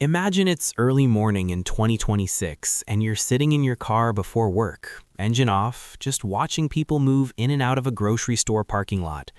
Imagine it's early morning in 2026 and you're sitting in your car before work, engine off, just watching people move in and out of a grocery store parking lot.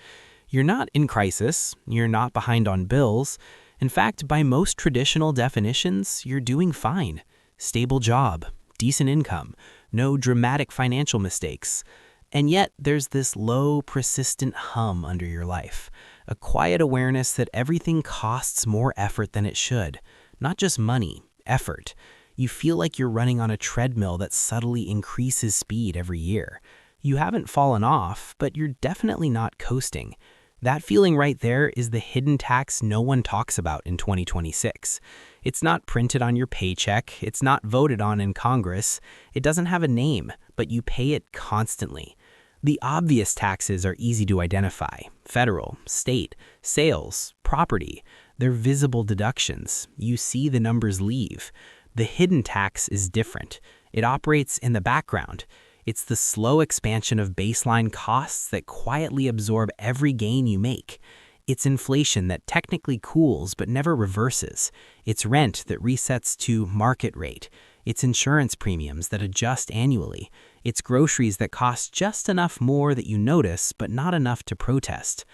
You're not in crisis, you're not behind on bills. In fact, by most traditional definitions, you're doing fine. Stable job, decent income, no dramatic financial mistakes. And yet, there's this low, persistent hum under your life, a quiet awareness that everything costs more effort than it should. Not just money, effort. You feel like you're running on a treadmill that subtly increases speed every year. You haven't fallen off, but you're definitely not coasting. That feeling right there is the hidden tax no one talks about in 2026. It's not printed on your paycheck, it's not voted on in Congress, it doesn't have a name, but you pay it constantly. The obvious taxes are easy to identify: federal, state, sales, property. They're visible deductions. You see the numbers leave. The hidden tax is different. It operates in the background. It's the slow expansion of baseline costs that quietly absorb every gain you make. It's inflation that technically cools but never reverses. It's rent that resets to market rate. It's insurance premiums that adjust annually. It's groceries that cost just enough more that you notice but not enough to protest.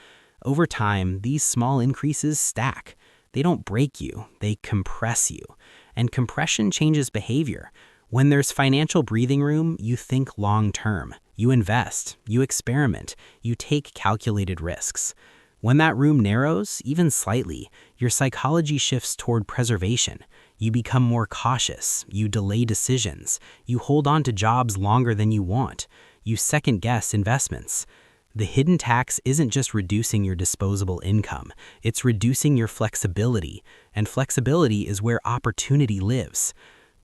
Over time, these small increases stack. They don't break you, they compress you. And compression changes behavior. When there's financial breathing room, you think long term. You invest, you experiment, you take calculated risks. When that room narrows, even slightly, your psychology shifts toward preservation. You become more cautious, you delay decisions, you hold on to jobs longer than you want, you second-guess investments. The hidden tax isn't just reducing your disposable income, it's reducing your flexibility, and flexibility is where opportunity lives.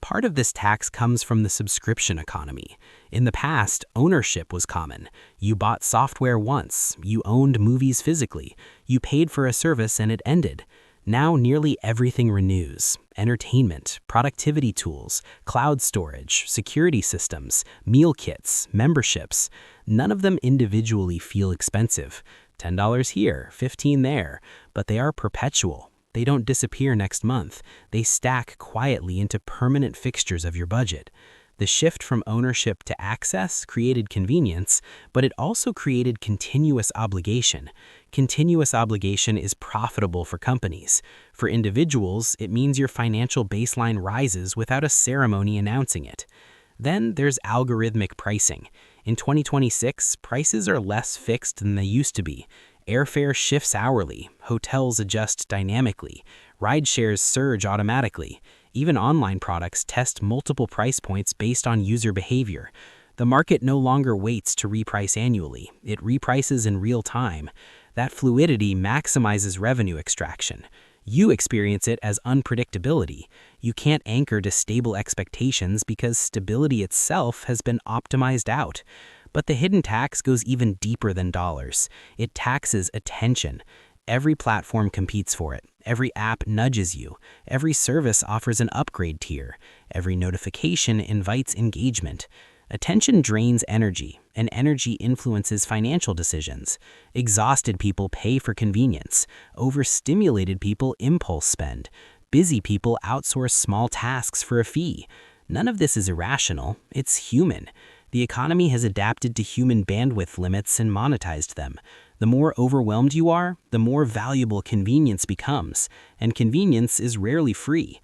Part of this tax comes from the subscription economy. In the past, ownership was common. You bought software once, you owned movies physically, you paid for a service and it ended. Now nearly everything renews: entertainment, productivity tools, cloud storage, security systems, meal kits, memberships. None of them individually feel expensive. $10 here, $15 there, but they are perpetual. They don't disappear next month. They stack quietly into permanent fixtures of your budget. The shift from ownership to access created convenience, but it also created continuous obligation. Continuous obligation is profitable for companies. For individuals, it means your financial baseline rises without a ceremony announcing it. Then there's algorithmic pricing. In 2026, prices are less fixed than they used to be. Airfare shifts hourly, hotels adjust dynamically, rideshares surge automatically. Even online products test multiple price points based on user behavior. The market no longer waits to reprice annually, it reprices in real time. That fluidity maximizes revenue extraction. You experience it as unpredictability. You can't anchor to stable expectations because stability itself has been optimized out. But the hidden tax goes even deeper than dollars. It taxes attention. Every platform competes for it. Every app nudges you. Every service offers an upgrade tier. Every notification invites engagement. Attention drains energy, and energy influences financial decisions. Exhausted people pay for convenience. Overstimulated people impulse spend. Busy people outsource small tasks for a fee. None of this is irrational. It's human. The economy has adapted to human bandwidth limits and monetized them. The more overwhelmed you are, the more valuable convenience becomes, and convenience is rarely free.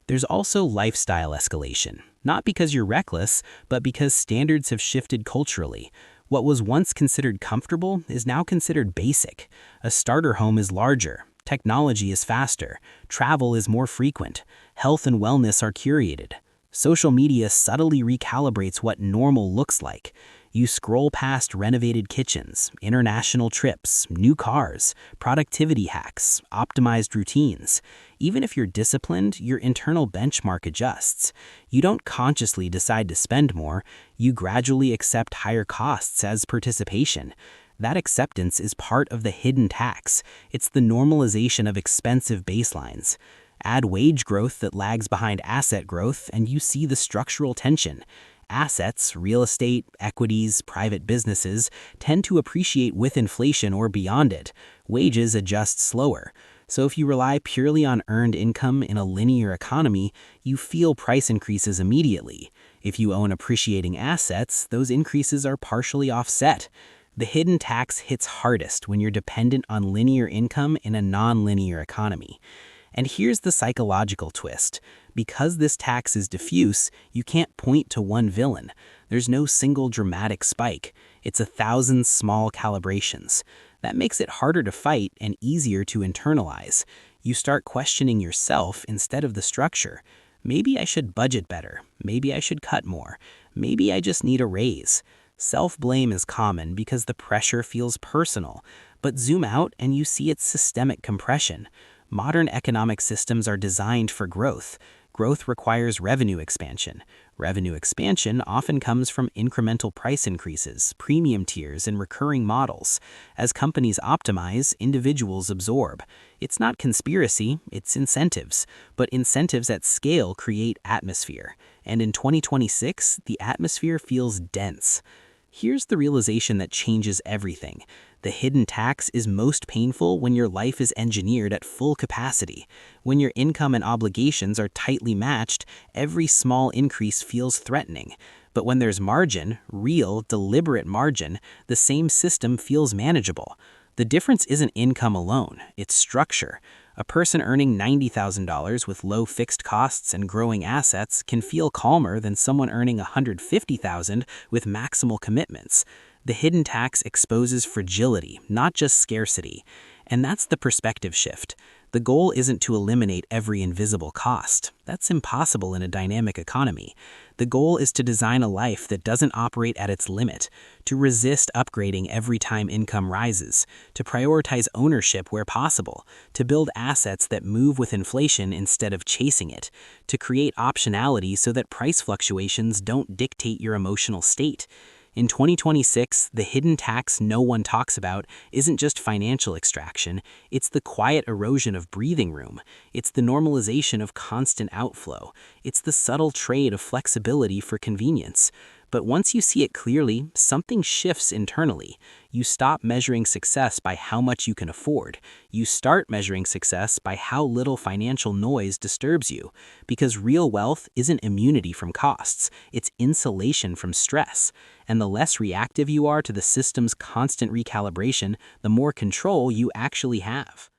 There's also lifestyle escalation, not because you're reckless, but because standards have shifted culturally. What was once considered comfortable is now considered basic. A starter home is larger, technology is faster, travel is more frequent, health and wellness are curated. Social media subtly recalibrates what normal looks like. You scroll past renovated kitchens, international trips, new cars, productivity hacks, optimized routines. Even if you're disciplined, your internal benchmark adjusts. You don't consciously decide to spend more, you gradually accept higher costs as participation. That acceptance is part of the hidden tax. It's the normalization of expensive baselines. Add wage growth that lags behind asset growth, and you see the structural tension. Assets, real estate, equities, private businesses, tend to appreciate with inflation or beyond it. Wages adjust slower. So if you rely purely on earned income in a linear economy, you feel price increases immediately. If you own appreciating assets, those increases are partially offset. The hidden tax hits hardest when you're dependent on linear income in a non-linear economy. And here's the psychological twist. Because this tax is diffuse, you can't point to one villain. There's no single dramatic spike. It's 1,000 small calibrations. That makes it harder to fight and easier to internalize. You start questioning yourself instead of the structure. Maybe I should budget better. Maybe I should cut more. Maybe I just need a raise. Self-blame is common because the pressure feels personal. But zoom out and you see it's systemic compression. Modern economic systems are designed for growth. Growth requires revenue expansion. Revenue expansion often comes from incremental price increases, premium tiers, and recurring models. As companies optimize, individuals absorb. It's not conspiracy, it's incentives. But incentives at scale create atmosphere. And in 2026, the atmosphere feels dense. Here's the realization that changes everything. The hidden tax is most painful when your life is engineered at full capacity. When your income and obligations are tightly matched, every small increase feels threatening. But when there's margin, real, deliberate margin, the same system feels manageable. The difference isn't income alone, it's structure. A person earning $90,000 with low fixed costs and growing assets can feel calmer than someone earning $150,000 with maximal commitments. The hidden tax exposes fragility, not just scarcity. And that's the perspective shift. The goal isn't to eliminate every invisible cost. That's impossible in a dynamic economy. The goal is to design a life that doesn't operate at its limit, to resist upgrading every time income rises, to prioritize ownership where possible, to build assets that move with inflation instead of chasing it, to create optionality so that price fluctuations don't dictate your emotional state. In 2026, the hidden tax no one talks about isn't just financial extraction, it's the quiet erosion of breathing room. It's the normalization of constant outflow. It's the subtle trade of flexibility for convenience. But once you see it clearly, something shifts internally. You stop measuring success by how much you can afford. You start measuring success by how little financial noise disturbs you. Because real wealth isn't immunity from costs, it's insulation from stress. And the less reactive you are to the system's constant recalibration, the more control you actually have.